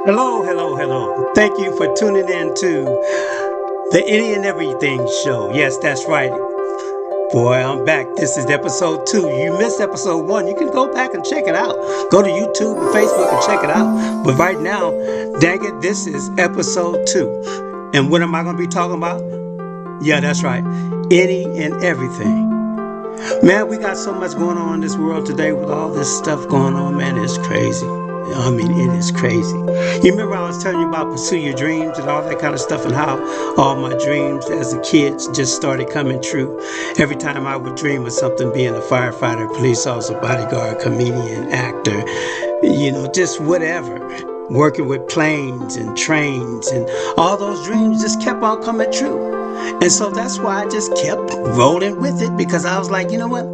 Hello, hello, hello. Thank you for tuning in to the Any and Everything Show. Yes, that's right. Boy, I'm back. This is episode 2. You missed episode 1. You can go back and check it out. Go to YouTube and Facebook and check it out. But right now, dang it, this is episode 2. And what am I going to be talking about? Yeah, that's right. Any and everything. Man, we got so much going on in this world today with all this stuff going on. Man, it's crazy. I mean, it is crazy. You remember I was telling you about pursue your dreams and all that kind of stuff, and how all my dreams as a kid just started coming true. Every time I would dream of something, being a firefighter, police officer, bodyguard, comedian, actor, just whatever. Working with planes and trains, and all those dreams just kept on coming true. And so that's why I just kept rolling with it, because I was like, you know what?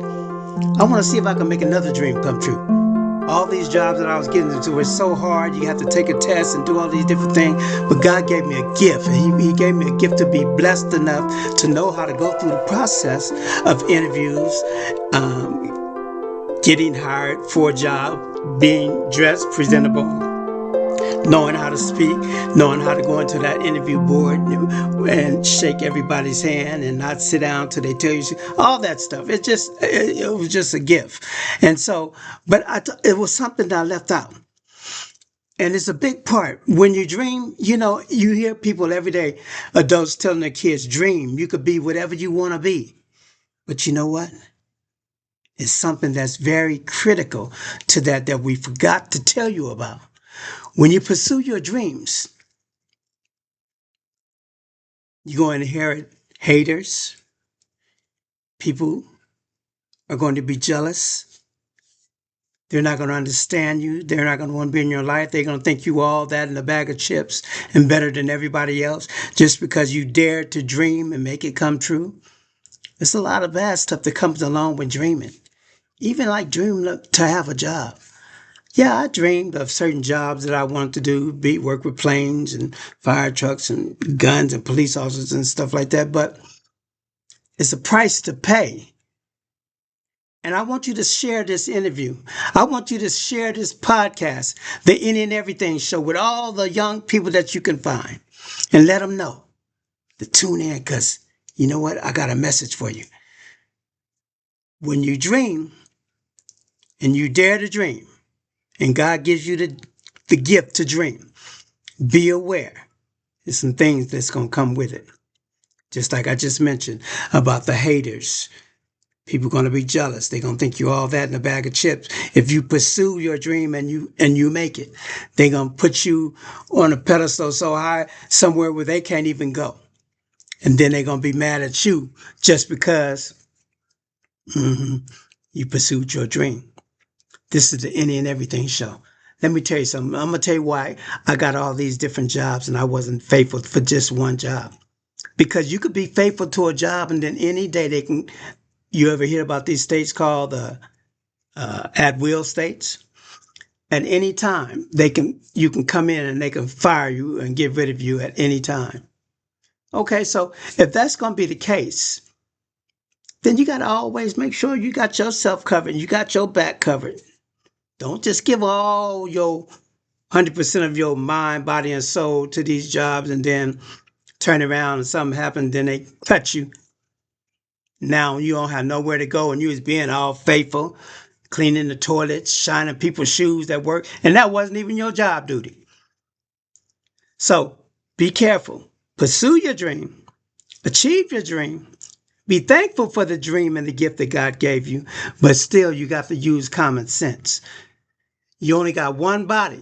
I want to see if I can make another dream come true. All these jobs that I was getting into were so hard. You have to take a test and do all these different things. But God gave me a gift. He gave me a gift to be blessed enough to know how to go through the process of interviews, getting hired for a job, being dressed presentable, knowing how to speak, knowing how to go into that interview board and shake everybody's hand and not sit down till they tell you all that stuff. It was just a gift. And so, but it was something that I left out. And it's a big part. When you dream, you hear people every day, adults telling their kids, dream. You could be whatever you want to be. But you know what? It's something that's very critical to that we forgot to tell you about. When you pursue your dreams, you're going to inherit haters. People are going to be jealous. They're not going to understand you. They're not going to want to be in your life. They're going to think you all that in a bag of chips and better than everybody else just because you dared to dream and make it come true. There's a lot of bad stuff that comes along with dreaming. Even like dreaming to have a job. Yeah, I dreamed of certain jobs that I wanted to do, work with planes and fire trucks and guns and police officers and stuff like that. But it's a price to pay. And I want you to share this interview. I want you to share this podcast, the Any and Everything Show, with all the young people that you can find, and let them know to tune in, because you know what? I got a message for you. When you dream and you dare to dream, and God gives you the gift to dream, be aware. There's some things that's going to come with it. Just like I just mentioned about the haters. People are going to be jealous. They're going to think you're all that in a bag of chips. If you pursue your dream and you make it, they're going to put you on a pedestal so high somewhere where they can't even go. And then they're going to be mad at you just because you pursued your dream. This is the Any and Everything Show. Let me tell you something. I'm going to tell you why I got all these different jobs and I wasn't faithful for just one job. Because you could be faithful to a job and then any day they can. You ever hear about these states called at will states? At any time, you can come in and they can fire you and get rid of you at any time. Okay, so if that's going to be the case, then you got to always make sure you got yourself covered. You got your back covered. Don't just give all your 100% of your mind, body, and soul to these jobs and then turn around and something happens, then they cut you. Now you don't have nowhere to go and you was being all faithful, cleaning the toilets, shining people's shoes at work, and that wasn't even your job duty. So be careful. Pursue your dream. Achieve your dream. Be thankful for the dream and the gift that God gave you, but still you got to use common sense. You only got one body.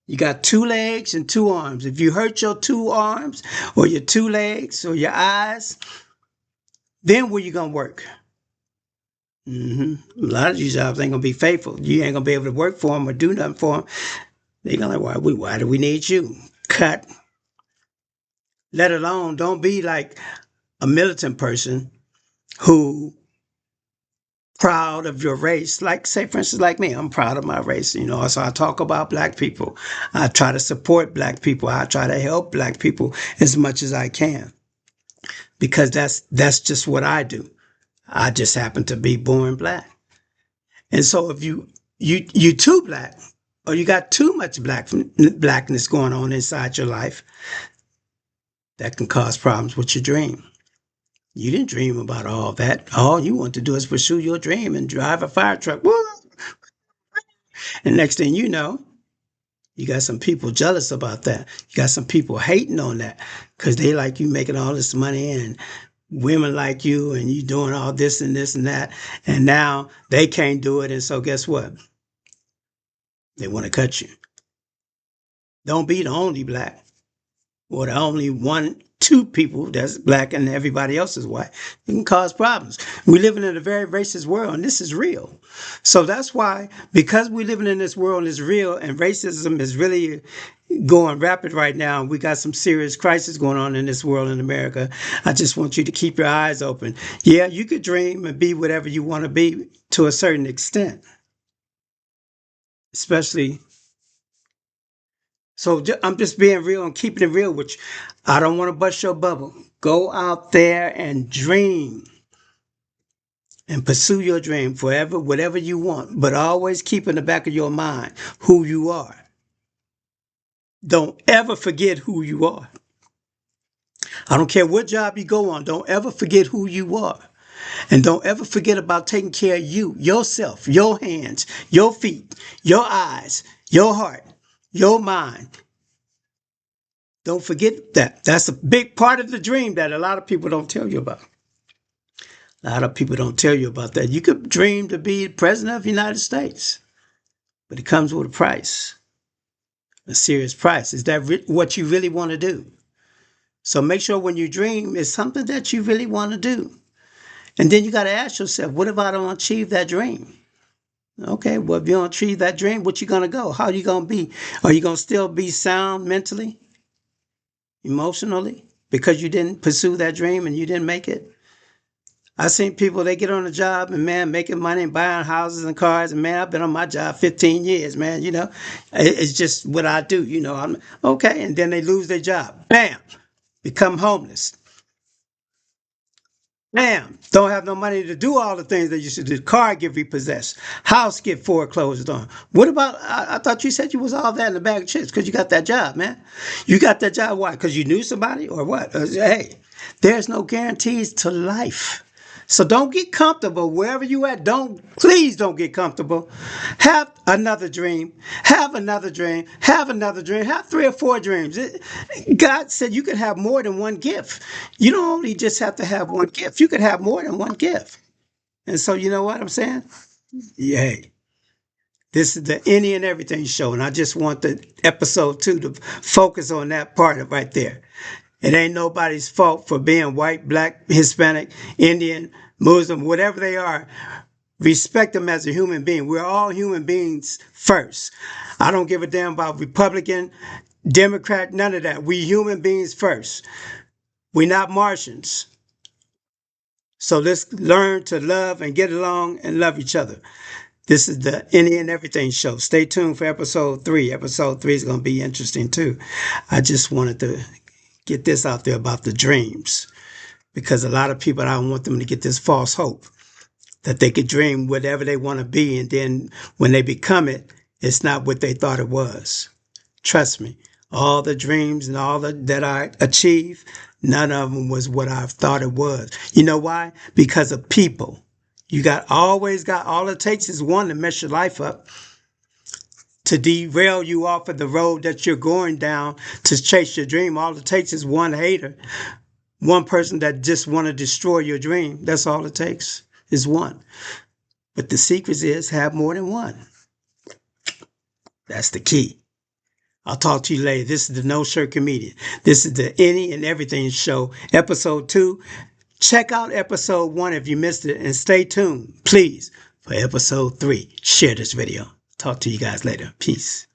You got two legs and two arms. If you hurt your two arms or your two legs or your eyes, then where you going to work? A lot of these jobs ain't gonna be faithful. You ain't gonna be able to work for them or do nothing for them. They gonna like, why do we need you? Cut. Let alone, don't be like a militant person who proud of your race. Like, say, for instance, like me, I'm proud of my race. So I talk about black people. I try to support black people. I try to help black people as much as I can because that's just what I do. I just happen to be born black. And so if you too black, or you got too much blackness going on inside your life, that can cause problems with your dream. You didn't dream about all that. All you want to do is pursue your dream and drive a fire truck. Woo! And next thing you know, you got some people jealous about that. You got some people hating on that because they like you making all this money and women like you and you doing all this and this and that. And now they can't do it. And so guess what? They want to cut you. Don't be the only black or the only one, two people that's black and everybody else is white. It can cause problems. We're living in a very racist world, and this is real. So that's why, because we're living in this world and it's real, and racism is really going rapid right now, we got some serious crisis going on in this world in America. I just want you to keep your eyes open. Yeah, you could dream and be whatever you want to be to a certain extent, especially. So I'm just being real and keeping it real with you. I don't want to bust your bubble. Go out there and dream and pursue your dream forever, whatever you want, but always keep in the back of your mind who you are. Don't ever forget who you are. I don't care what job you go on. Don't ever forget who you are. And don't ever forget about taking care of you, yourself, your hands, your feet, your eyes, your heart, your mind. Don't forget that. That's a big part of the dream that a lot of people don't tell you about. A lot of people don't tell you about that. You could dream to be president of the United States, but it comes with a price, a serious price. Is that what you really want to do? So make sure when you dream, it's something that you really want to do. And then you got to ask yourself, what if I don't achieve that dream? Okay, well, if you don't achieve that dream, what you going to go? How are you going to be? Are you going to still be sound mentally, emotionally, because you didn't pursue that dream and you didn't make it? I've seen people, they get on a job and, man, making money and buying houses and cars. And, man, I've been on my job 15 years, man, you know. It's just what I do, you know. I'm okay, and then they lose their job. Bam, become homeless. Bam, don't have no money to do all the things that you should do. Car get repossessed. House get foreclosed on. What about, I thought you said you was all that in the bag of chips because you got that job, man. You got that job, why? Because you knew somebody or what? Hey, there's no guarantees to life. So don't get comfortable wherever you at. Please don't get comfortable. Have another dream. Have another dream. Have another dream. Have 3 or 4 dreams. God said you could have more than one gift. You don't only just have to have one gift. You could have more than one gift. And so you know what I'm saying? Yay. This is the Any and Everything show, and I just want the episode 2 to focus on that part of right there. It ain't nobody's fault for being white, black, Hispanic, Indian, Muslim, whatever they are. Respect them as a human being. We're all human beings first. I don't give a damn about Republican, Democrat, none of that. We human beings first. We're not Martians. So let's learn to love and get along and love each other. This is the Any and Everything show. Stay tuned for episode 3. Episode 3 is going to be interesting too. I just wanted to get this out there about the dreams, because a lot of people, I don't want them to get this false hope that they could dream whatever they want to be, and then when they become it, it's not what they thought it was. Trust me, all the dreams and all that I achieved, none of them was what I thought it was. You know why? Because of people. Always got, all it takes is one to mess your life up, to derail you off of the road that you're going down to chase your dream. All it takes is one hater, one person that just want to destroy your dream. That's all it takes is one. But the secret is have more than one. That's the key. I'll talk to you later. This is the No Shirt Comedian. This is the Any and Everything show, episode 2. Check out episode 1 if you missed it, and stay tuned, please, for episode 3. Share this video. Talk to you guys later. Peace.